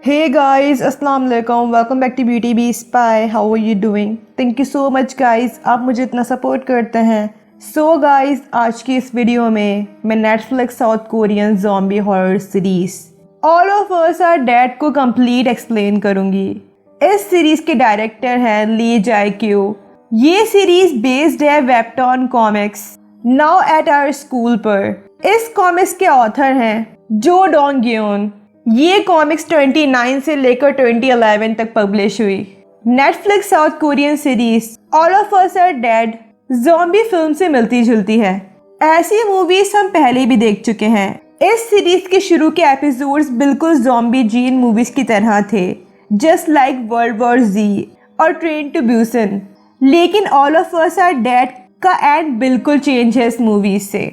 Hey guys, अस्सलाम वालेकुम, welcome back to beauty B spy. How are you doing? Thank you so much guys, आप मुझे इतना support करते हैं। सो गाइस, आज की इस वीडियो में मैं Netflix South Korean zombie horror series all of us are dead को कंप्लीट एक्सप्लेन करूंगी। इस सीरीज के डायरेक्टर हैं ली जाए क्यू। ये सीरीज बेस्ड है Webtoon comics Now at Our School पर। इस कॉमिक्स के ऑथर हैं जो डोंग ग्योन। ये कॉमिक्स 29 से लेकर 2011 तक पब्लिश हुई। Netflix South Korean series all of us are dead zombie film से मिलती जुलती है। ऐसी मूवीज हम पहले भी देख चुके हैं। इस सीरीज के शुरू के एपिसोड्स बिल्कुल ज़ॉम्बी जीन मूवीज की तरह थे, just like World War Z और ट्रेन टू ब्यूसन। लेकिन all of us are dead का एंड बिल्कुल चेंज है इस मूवीज से।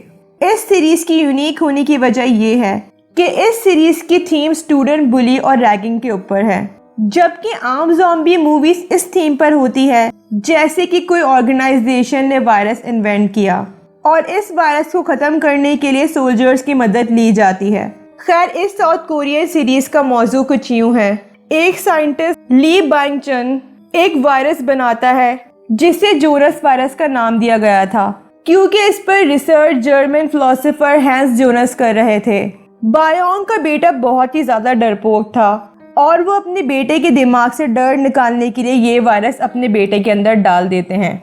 इस सीरीज की यूनिक होने की वजह ये है कि इस सीरीज की थीम स्टूडेंट बुली और रैगिंग के ऊपर है, जबकि आम ज़ॉम्बी मूवीज इस थीम पर होती है जैसे कि कोई ऑर्गेनाइजेशन ने वायरस इन्वेंट किया और इस वायरस को ख़त्म करने के लिए सोल्जर्स की मदद ली जाती है। खैर, इस साउथ कोरियन सीरीज का मौजू कुछ यूँ है। एक साइंटिस्ट ली बाइंग चन एक वायरस बनाता है जिसे जोनस वायरस का नाम दिया गया था, क्योंकि इस पर research German philosopher Hans Jonas कर रहे थे। बायोंग का बेटा बहुत ही ज़्यादा डरपोक था और वो अपने बेटे के दिमाग से डर निकालने के लिए ये वायरस अपने बेटे के अंदर डाल देते हैं।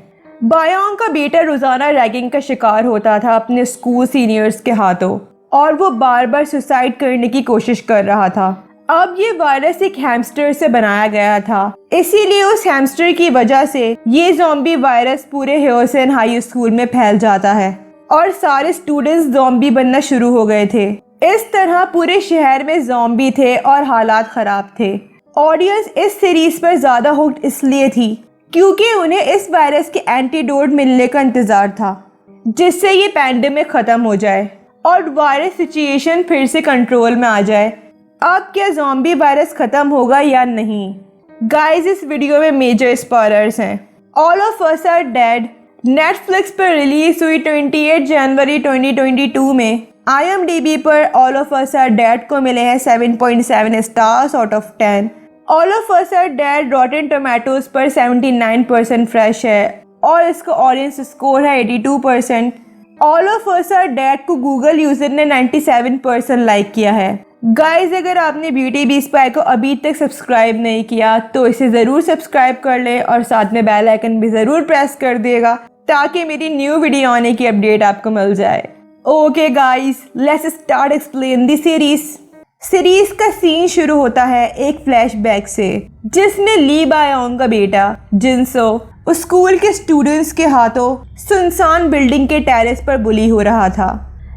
बायोंग का बेटा रोज़ाना रैगिंग का शिकार होता था अपने स्कूल सीनियर्स के हाथों और वो बार बार सुसाइड करने की कोशिश कर रहा था। अब ये वायरस एक हैमस्टर से बनाया गया था, इसीलिए उस हैमस्टर की वजह से ये ज़ॉम्बी वायरस पूरे ह्योसन हाई स्कूल में फैल जाता है और सारे स्टूडेंट्स ज़ॉम्बी बनना शुरू हो गए थे। इस तरह पूरे शहर में ज़ॉम्बी थे और हालात ख़राब थे। ऑडियंस इस सीरीज पर ज़्यादा हुक्ड इसलिए थी क्योंकि उन्हें इस वायरस के एंटीडोट मिलने का इंतज़ार था, जिससे ये पैंडेमिक ख़त्म हो जाए और वायरस सिचुएशन फिर से कंट्रोल में आ जाए। अब क्या ज़ॉम्बी वायरस ख़त्म होगा या नहीं? गाइस, इस वीडियो में मेजर स्पॉयलर्स हैं। All of us are dead Netflix पर रिलीज हुई 28 जनवरी 2022 में। IMDb पर ऑल ऑफ अस आर डेड को मिले हैं 7.7 stars out of 10। All of us are dead Rotten Tomatoes पर 79% फ्रेश है और इसका ऑडियंस स्कोर है 82%। All of us are dead को गूगल यूजर ने 97% लाइक किया है। गाइज, अगर आपने ब्यूटी बी स्पाई को अभी तक सब्सक्राइब नहीं किया तो इसे ज़रूर सब्सक्राइब कर ले और साथ में बेल आइकन भी ज़रूर प्रेस कर देगा ताकि मेरी न्यू वीडियो आने की अपडेट आपको मिल जाए। Okay guys, let's start explain the series का सीन शुरू होता है एक फ्लैशबैक से, जिसमें ली बायोंग का बेटा जिनसो स्कूल के स्टूडेंट्स के हाथों सुनसान बिल्डिंग के टेरेस पर बुली हो रहा था।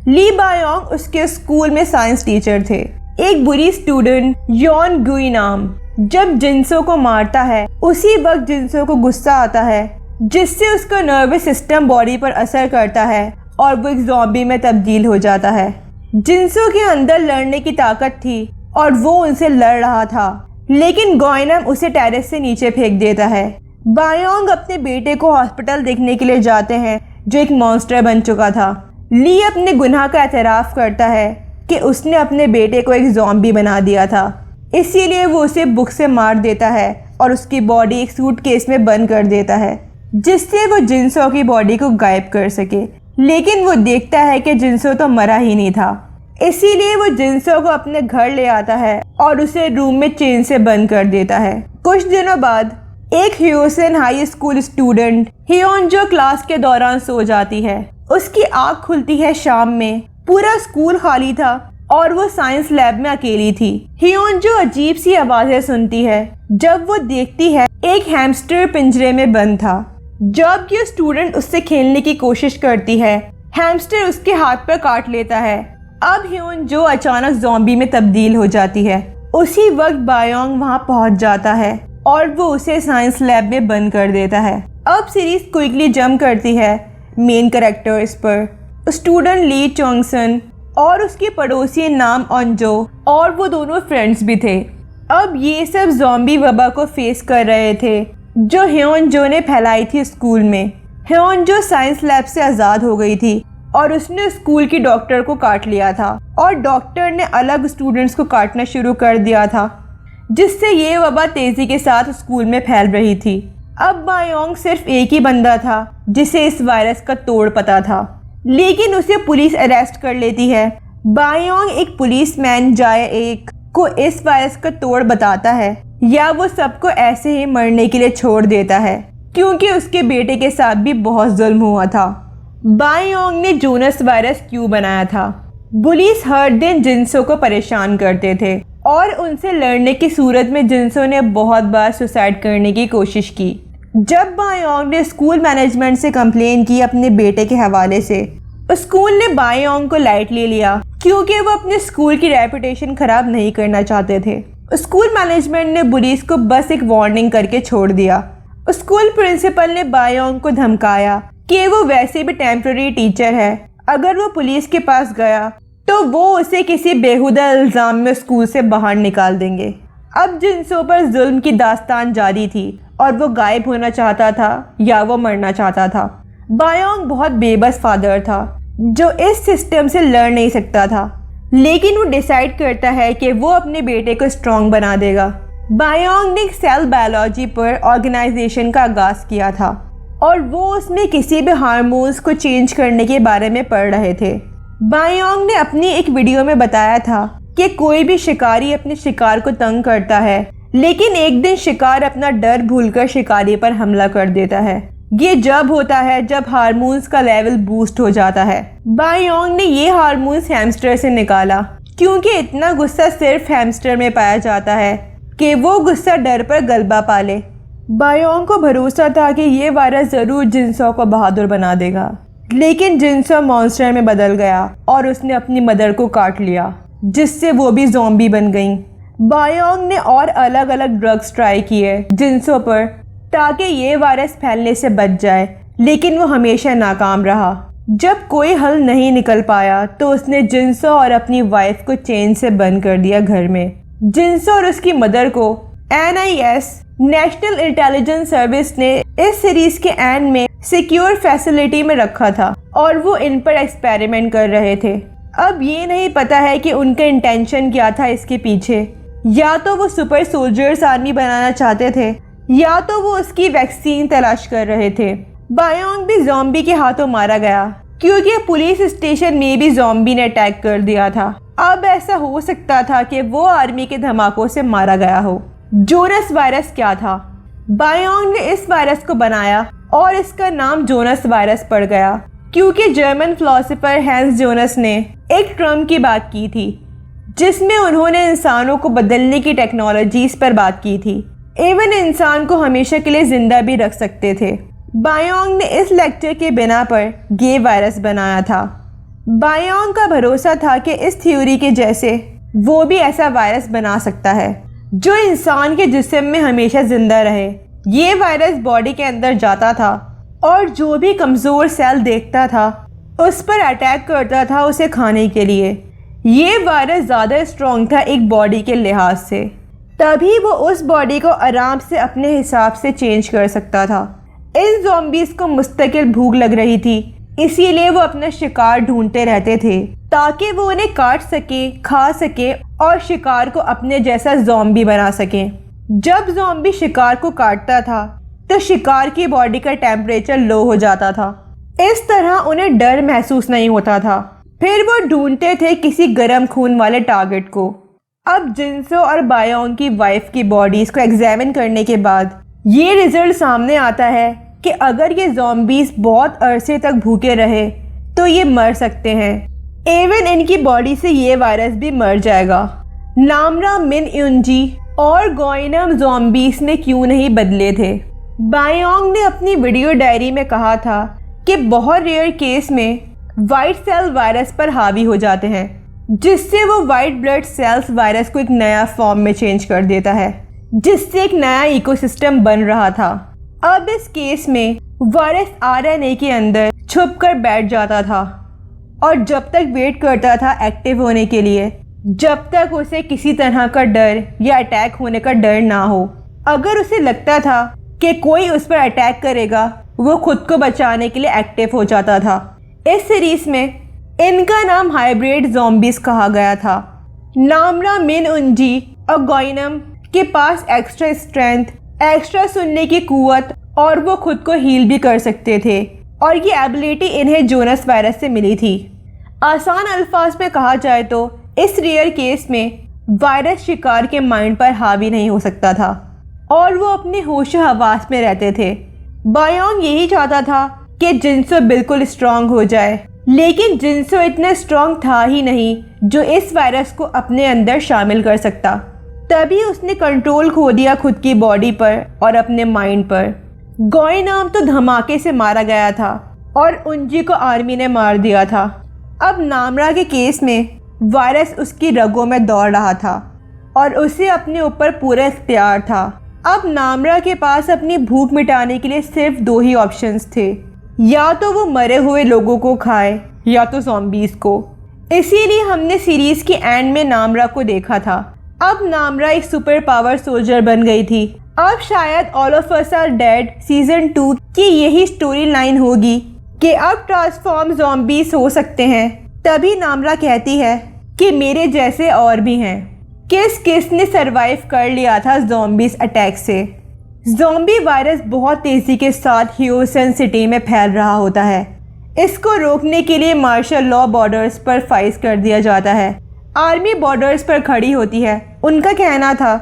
ली बायोंग उसके स्कूल में साइंस टीचर थे। एक बुरी स्टूडेंट योन गुई नाम जब जिनसो को मारता है, उसी वक्त जिनसो को गुस्सा आता है, जिससे उसका नर्वस सिस्टम बॉडी पर असर करता है और वो एक ज़ॉम्बी में तब्दील हो जाता है। जिनसो के अंदर लड़ने की ताकत थी और वो उनसे लड़ रहा था, लेकिन गोइनम उसे टेरेस से नीचे फेंक देता है। बायोंग अपने बेटे को हॉस्पिटल देखने के लिए जाते हैं जो एक मॉन्स्टर बन चुका था। ली अपने गुनाह का एतराफ़ करता है कि उसने अपने बेटे को एक ज़ॉम्बी बना दिया था, इसीलिए वो उसे बुक से मार देता है और उसकी बॉडी एक सूटकेस में बंद कर देता है, जिससे वो जिनसो की बॉडी को गायब कर सके। लेकिन वो देखता है कि जिनसो तो मरा ही नहीं था, इसीलिए वो जिनसो को अपने घर ले आता है और उसे रूम में चेन से बंद कर देता है। कुछ दिनों बाद एक ह्योसन हाई स्कूल स्टूडेंट हियोन जो क्लास के दौरान सो जाती है। उसकी आँख खुलती है शाम में, पूरा स्कूल खाली था और वो साइंस लैब में अकेली थी। हियोन जो अजीब सी आवाजें सुनती है जब वो देखती है एक हैमस्टर पिंजरे में बंद था। जब ये स्टूडेंट उससे खेलने की कोशिश करती है, हैमस्टर उसके हाथ पर काट लेता है। अब हियोन जो अचानक ज़ॉम्बी में तब्दील हो जाती है। उसी वक्त बायोंग वहां पहुंच जाता है और वो उसे साइंस लैब में बंद कर देता है। अब सीरीज क्विकली जंप करती है मेन कैरेक्टर्स पर। स्टूडेंट ली चोंगसन और उसकी पड़ोसी नाम अंजो, और वो दोनों फ्रेंड्स भी थे। अब ये सब ज़ॉम्बी वबा को फेस कर रहे थे जो हियोन जो ने फैलाई थी स्कूल में। हियोन जो साइंस लैब से आज़ाद हो गई थी और उसने स्कूल की डॉक्टर को काट लिया था और डॉक्टर ने अलग स्टूडेंट्स को काटना शुरू कर दिया था। जिससे ये वबा तेजी के साथ स्कूल में फैल रही थी। अब बायोंग सिर्फ एक ही बंदा था जिसे इस वायरस का तोड़ पता था, लेकिन उसे पुलिस अरेस्ट कर लेती है। बायोंग एक पुलिसमैन जाए एक को इस वायरस का तोड़ बताता है या वो सबको ऐसे ही मरने के लिए छोड़ देता है, क्योंकि उसके बेटे के साथ भी बहुत जुल्म हुआ था। बायोंग ने जोनस वायरस क्यों बनाया था? पुलिस हर दिन जिन्सो को परेशान करते थे और उनसे लड़ने की सूरत में जिन्सो ने बहुत बार सुसाइड करने की कोशिश की। जब बायोंग ने स्कूल मैनेजमेंट से कंप्लेन की अपने बेटे के हवाले से, स्कूल ने बायोंग को लाइटली लिया क्योंकि वो अपने स्कूल की रेपुटेशन खराब नहीं करना चाहते थे। स्कूल मैनेजमेंट ने पुलिस को बस एक वार्निंग करके छोड़ दिया। स्कूल प्रिंसिपल ने बायोंग को धमकाया कि वो वैसे भी टेम्पररी टीचर है, अगर वो पुलिस के पास गया तो वो उसे किसी बेहुदा इल्ज़ाम में स्कूल से बाहर निकाल देंगे। अब जिन्सो पर जुल्म की दास्तान जारी थी और वो गायब होना चाहता था या वो मरना चाहता था। बायोंग बहुत बेबस फादर था जो इस सिस्टम से लड़ नहीं सकता था, लेकिन वो डिसाइड करता है कि वो अपने बेटे को स्ट्रॉन्ग बना देगा। बायोंग ने सेल बायोलॉजी पर ऑर्गेनाइजेशन का आगाज किया था और वो उसमें किसी भी हार्मोन्स को चेंज करने के बारे में पढ़ रहे थे। बायोंग ने अपनी एक वीडियो में बताया था कि कोई भी शिकारी अपने शिकार को तंग करता है, लेकिन एक दिन शिकार अपना डर भूलकर शिकारी पर हमला कर देता है। ये जब होता है जब हार्मोन्स का लेवल बूस्ट हो जाता है। बायोंग ने ये हार्मोन्स हैमस्टर से निकाला क्योंकि इतना गुस्सा सिर्फ हैमस्टर में पाया जाता है कि वो गुस्सा डर पर गलबा पाले। बायोंग को भरोसा था कि ये वायरस जरूर जिन्सो को बहादुर बना देगा, लेकिन जिन्सो मॉन्स्टर में बदल गया और उसने अपनी मदर को काट लिया, जिससे वो भी ज़ॉम्बी बन गई। बायोंग ने और अलग अलग ड्रग्स ट्राई किए जिन्सो पर ताकि ये वायरस फैलने से बच जाए, लेकिन वो हमेशा नाकाम रहा। जब कोई हल नहीं निकल पाया तो उसने जिन्सो और अपनी वाइफ को चेन से बंद कर दिया घर में। जिन्सो और उसकी मदर को NIS नेशनल इंटेलिजेंस सर्विस ने इस सीरीज के एंड में सिक्योर फैसिलिटी में रखा था और वो इन पर एक्सपेरिमेंट कर रहे थे। अब ये नहीं पता है कि उनका इंटेंशन क्या था इसके पीछे। या तो वो सुपर सोल्जर्स आर्मी बनाना चाहते थे या तो वो उसकी वैक्सीन तलाश कर रहे थे। बायोंग भी ज़ॉम्बी के हाथों मारा गया क्योंकि पुलिस स्टेशन में भी ज़ॉम्बी ने अटैक कर दिया था। अब ऐसा हो सकता था कि वो आर्मी के धमाकों से मारा गया हो। जोनस वायरस क्या था? बायोंग ने इस वायरस को बनाया और इसका नाम जोनस वायरस पड़ गया क्योंकि जर्मन फिलोसोफर हैंस जोनस ने एक टर्म की बात की थी जिसमें उन्होंने इंसानों को बदलने की टेक्नोलॉजीज पर बात की थी। इवन इंसान को हमेशा के लिए जिंदा भी रख सकते थे। बायोंग ने इस लेक्चर के बिना पर गे वायरस बनाया था। बायोंग का भरोसा था कि इस थ्योरी के जैसे वो भी ऐसा वायरस बना सकता है जो इंसान के जिस्म में हमेशा जिंदा रहे। ये वायरस बॉडी के अंदर जाता था और जो भी कमज़ोर सेल देखता था उस पर अटैक करता था उसे खाने के लिए। ये वायरस ज़्यादा स्ट्रॉन्ग था एक बॉडी के लिहाज से, तभी वो उस बॉडी को आराम से अपने हिसाब से चेंज कर सकता था। इन ज़ॉम्बीज़ को मुस्तकिल भूख लग रही थी, इसीलिए वो अपना शिकार ढूंढते रहते थे ताकि वो उन्हें काट सके, खा सके और शिकार को अपने जैसा ज़ॉम्बी बना सके। जब ज़ॉम्बी शिकार को काटता था तो शिकार की बॉडी का टेम्परेचर लो हो जाता था। इस तरह उन्हें डर महसूस नहीं होता था। फिर वो ढूंढते थे किसी गर्म खून वाले टारगेट को। अब जिन्सो और बायोंग की वाइफ की बॉडीज को एग्जामिन करने के बाद ये रिजल्ट सामने आता है कि अगर ये ज़ॉम्बीज बहुत अरसे तक भूखे रहे तो ये मर सकते हैं। इवन इनकी बॉडी से ये वायरस भी मर जाएगा। नामरा, मिन युनजी और गोइनम ज़ॉम्बीज ने क्यों नहीं बदले थे? बायोंग ने अपनी वीडियो डायरी में कहा था कि बहुत रेयर केस में वाइट सेल वायरस पर हावी हो जाते हैं, जिससे वो वाइट ब्लड सेल्स वायरस को एक नया फॉर्म में चेंज कर देता है, जिससे एक नया इकोसिस्टम बन रहा था। अब इस केस में वायरस RNA के अंदर छुप कर बैठ जाता था और जब तक वेट करता था एक्टिव होने के लिए, जब तक उसे किसी तरह का डर या अटैक होने का डर ना हो। अगर उसे लगता था कि कोई उस पर अटैक करेगा, वो खुद को बचाने के लिए एक्टिव हो जाता था। इस सीरीज में इनका नाम हाइब्रिड ज़ॉम्बीज कहा गया था। नामरा, मिन युनजी और गोइनम के पास एक्स्ट्रा स्ट्रेंथ, एक्स्ट्रा सुनने की कुवत और वो खुद को हील भी कर सकते थे, और ये एबिलिटी इन्हें जोनस वायरस से मिली थी। आसान अल्फाज में कहा जाए तो इस रेयर केस में वायरस शिकार के माइंड पर हावी नहीं हो सकता था और वो अपने होश हवास में रहते थे। बायोंग यही चाहता था कि जिन्सो बिल्कुल स्ट्रांग हो जाए, लेकिन जिन्सो इतना स्ट्रांग था ही नहीं जो इस वायरस को अपने अंदर शामिल कर सकता। तभी उसने कंट्रोल खो दिया खुद की बॉडी पर और अपने माइंड पर। गोई नाम तो धमाके से मारा गया था और उंजी को आर्मी ने मार दिया था। अब नामरा के केस में वायरस उसकी रगों में दौड़ रहा था और उसे अपने ऊपर पूरा इख्तियार था। अब नामरा के पास अपनी भूख मिटाने के लिए सिर्फ 2 ही ऑप्शंस थे, या तो वो मरे हुए लोगों को खाए या तो ज़ॉम्बीज़ को। इसीलिए हमने सीरीज के एंड में नामरा को देखा था। अब नामरा एक सुपर पावर सोल्जर बन गई थी। अब शायद all of us are dead season 2 की यही स्टोरी लाइन होगी कि अब ट्रांसफॉर्म ज़ॉम्बीज़ हो सकते हैं। तभी नामरा कहती है कि मेरे जैसे और भी हैं। किस ने सरवाइव कर लिया था ज़ॉम्बीज़ अटैक से। ज़ॉम्बी वायरस बहुत तेज़ी के साथ ह्यूसन सिटी में फैल रहा होता है। इसको रोकने के लिए मार्शल लॉ बॉर्डर्स पर फाइज कर दिया जाता है। आर्मी बॉर्डर्स पर खड़ी होती है। उनका कहना था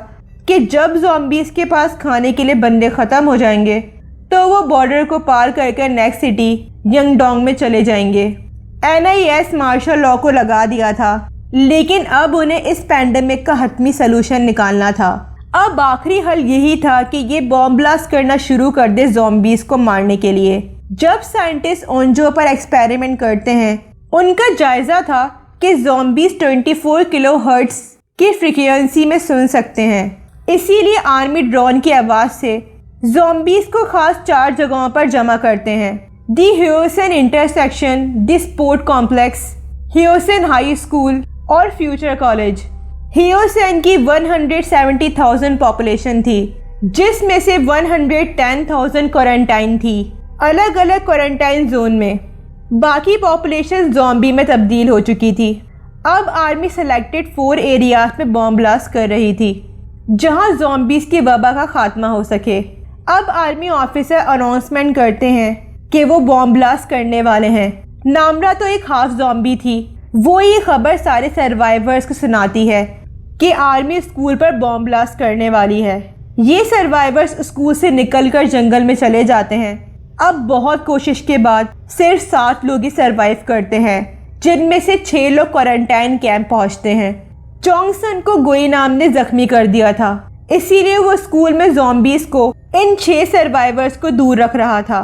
कि जब ज़ॉम्बीज़ के पास खाने के लिए बंदे ख़त्म हो जाएंगे तो वो बॉर्डर को पार करके नेक्स्ट सिटी यंगडोंग में चले जाएंगे। NIS मार्शल लॉ को लगा दिया था, लेकिन अब उन्हें इस पैंडेमिक का हतमी सलूशन निकालना था। अब आखिरी हल यही था कि ये बॉम्ब ब्लास्ट करना शुरू कर दे ज़ॉम्बीज़ को मारने के लिए। जब साइंटिस्ट ओंजो पर एक्सपेरिमेंट करते हैं, उनका जायज़ा था कि ज़ॉम्बीज़ 24 किलोहर्ट्ज़ की फ्रीक्वेंसी में सुन सकते हैं। इसीलिए आर्मी ड्रोन की आवाज़ से ज़ॉम्बीज़ को खास 4 जगहों पर जमा करते हैं: the Hyosan intersection, the sport complex, Hyosan high school और फ्यूचर कॉलेज। ह्यूसन की 170,000 पॉपुलेशन थी, जिसमें से 110,000 क्वारंटाइन थी, अलग अलग क्वारंटाइन जोन में। बाकी पॉपुलेशन ज़ॉम्बी में तब्दील हो चुकी थी। अब आर्मी सेलेक्टेड 4 एरियाज में बॉम्ब ब्लास्ट कर रही थी जहां ज़ॉम्बीज़ की वबा का खात्मा हो सके। अब आर्मी ऑफिसर अनाउंसमेंट करते हैं कि वो बॉम्ब ब्लास्ट करने वाले हैं। नामरा तो एक हाफ ज़ॉम्बी थी। वो ये खबर सारे सर्वाइवर्स को सुनाती है कि आर्मी स्कूल पर बॉम्ब ब्लास्ट करने वाली है। ये सर्वाइवर्स स्कूल से निकलकर जंगल में चले जाते हैं। अब बहुत कोशिश के बाद सिर्फ 7 लोग ही सर्वाइव करते हैं, जिनमें से 6 लोग क्वारंटाइन कैंप पहुंचते हैं। चोंगसन को गोई नाम ने जख्मी कर दिया था, इसीलिए वो स्कूल में ज़ॉम्बीज़ को इन 6 सर्वाइवर्स को दूर रख रहा था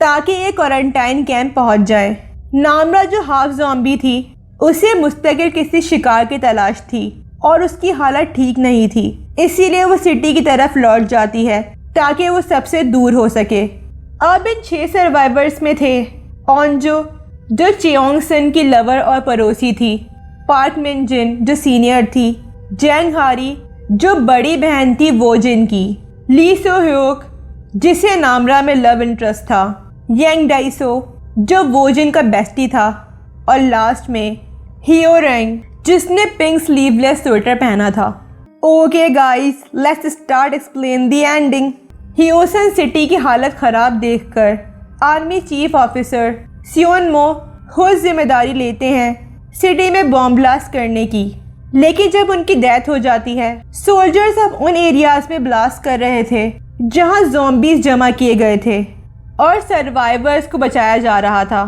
ताकि ये क्वारंटाइन कैंप पहुंच जाए। नामरा जो हाफ ज़ॉम्बी थी, उसे मुस्तकिल किसी शिकार की तलाश थी और उसकी हालत ठीक नहीं थी, इसीलिए वो सिटी की तरफ लौट जाती है ताकि वो सबसे दूर हो सके। अब इन 6 सर्वाइवर्स में थे ओंजो जो चियोंगसन की लवर और पड़ोसी थी, पार्क मिनजिन जो सीनियर थी, जेंग हारी जो बड़ी बहन थी वोजिन की, ली सो ह्योक जिसे नामरा में लव इंटरेस्ट था, यांग डाइसो जो वोजिन का बेस्टी था, और लास्ट में हियो रेंग जिसने पिंक स्लीवलेस स्वेटर पहना था। Okay guys, let's start explain the ending. Hewson city की हालत ख़राब देखकर आर्मी चीफ ऑफिसर सियोन मो खुद जिम्मेदारी लेते हैं सिटी में बॉम्ब ब्लास्ट करने की, लेकिन जब उनकी डेथ हो जाती है, सोल्जर्स अब उन एरियाज में ब्लास्ट कर रहे थे जहां ज़ॉम्बीज़ जमा किए गए थे और सर्वाइवर्स को बचाया जा रहा था।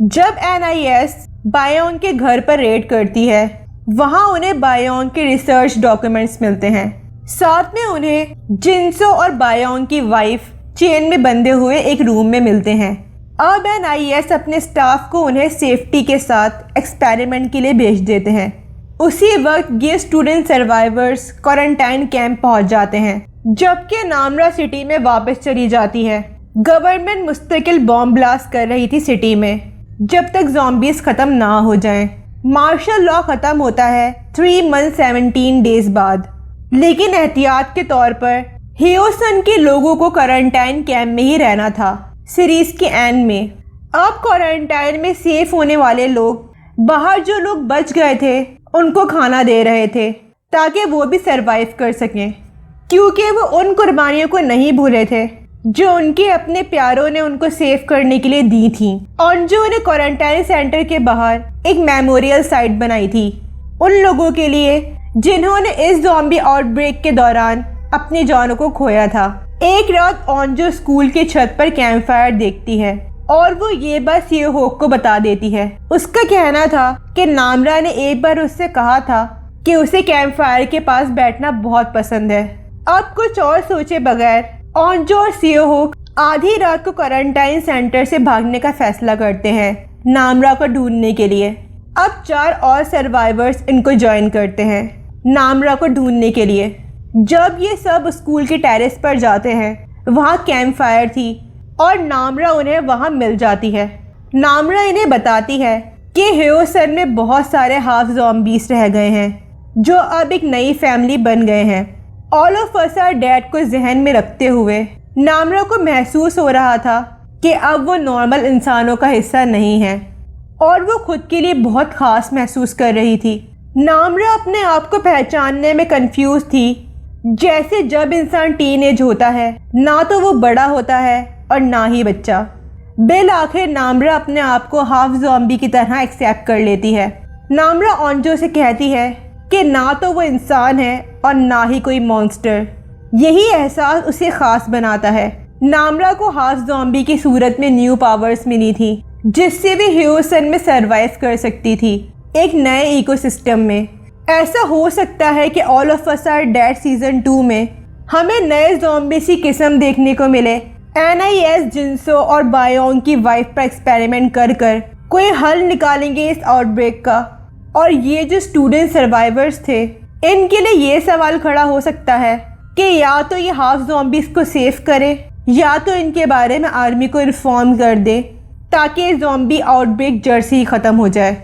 जब NIS बायोंग के घर पर रेड करती है, वहां उन्हें बायोंग के रिसर्च डॉक्यूमेंट्स मिलते हैं। साथ में उन्हें जिन्सो और बायोंग की वाइफ चेन में बंधे हुए एक रूम में मिलते हैं। अब NIS अपने स्टाफ को उन्हें सेफ्टी के साथ एक्सपेरिमेंट के लिए भेज देते हैं। उसी वक्त ये स्टूडेंट सर्वाइवर्स क्वारंटाइन कैंप पहुंच जाते हैं, जबकि नामरा सिटी में वापस चली जाती है। गवर्नमेंट मुस्तकिल बॉम्ब ब्लास्ट कर रही थी सिटी में जब तक ज़ॉम्बीज़ ख़त्म ना हो जाएं। मार्शल लॉ ख़त्म होता है 3 मंथ 17 डेज बाद, लेकिन एहतियात के तौर पर ह्यूसन के लोगों को क्वारंटाइन कैंप में ही रहना था। सीरीज के एंड में अब क्वारंटाइन में सेफ होने वाले लोग बाहर जो लोग बच गए थे उनको खाना दे रहे थे ताकि वो भी सरवाइव कर सकें। क्योंकि वो उन कुर्बानियों को नहीं भूले थे जो उनके अपने प्यारों ने उनको सेव करने के लिए दी थी, और जो उन्हें क्वारंटाइन सेंटर के बाहर एक मेमोरियल साइट बनाई थी उन लोगों के लिए जिन्होंने इस ज़ॉम्बी आउटब्रेक के दौरान अपनी जानों को खोया था। एक रात ऑन्जो स्कूल की छत पर कैंप फायर देखती है और वो ये बात सियोहोक को बता देती है। उसका कहना था कि नामरा ने एक बार उससे कहा था कि उसे कैंप फायर के पास बैठना बहुत पसंद है। अब कुछ और सोचे बगैर ऑन्जो और सियोहोक आधी रात को क्वारंटाइन सेंटर से भागने का फैसला करते हैं नामरा को ढूंढने के लिए। अब 4 और सर्वाइवर्स इनको ज्वाइन करते हैं नामरा को ढूंढने के लिए। जब ये सब स्कूल के टेरेस पर जाते हैं वहाँ कैंप फायर थी और नामरा उन्हें वहाँ मिल जाती है। नामरा इन्हें बताती है कि ह्योसन में बहुत सारे हाफ ज़ॉम्बीज रह गए हैं जो अब एक नई फैमिली बन गए हैं। All of us are dead को जहन में रखते हुए नामरा को महसूस हो रहा था कि अब वो नॉर्मल इंसानों का हिस्सा नहीं है और वो खुद के लिए बहुत खास महसूस कर रही थी। नामरा अपने आप को पहचानने में कंफ्यूज थी। जैसे जब इंसान टीनेज होता है ना तो वो बड़ा होता है और ना ही बच्चा। बिल आखिर नामरा अपने आप को हाफ ज़ॉम्बी की तरह एक्सेप्ट कर लेती है। नामरा ऑन्जो से कहती है कि ना तो वो इंसान है और ना ही कोई मॉन्स्टर। यही एहसास उसे खास बनाता है। नामरा को हाफ ज़ॉम्बी की सूरत में न्यू पावर्स मिली थी जिससे वे ह्योसन में सरवाइव कर सकती थी एक नए इकोसिस्टम में। ऐसा हो सकता है कि all of us are dead season 2 में हमें नए ज़ॉम्बी सी किस्म देखने को मिले। NIS जिन्सो और बायोंग की वाइफ पर एक्सपेरिमेंट कर कर कोई हल निकालेंगे इस आउटब्रेक का। और ये जो स्टूडेंट सर्वाइवर्स थे इनके लिए ये सवाल खड़ा हो सकता है कि या तो ये हाफ ज़ॉम्बीज को सेव करे या तो इनके बारे में आर्मी को इन्फॉर्म कर दे ताकि ज़ॉम्बी आउटब्रेक जड़ से ही ख़त्म हो जाए।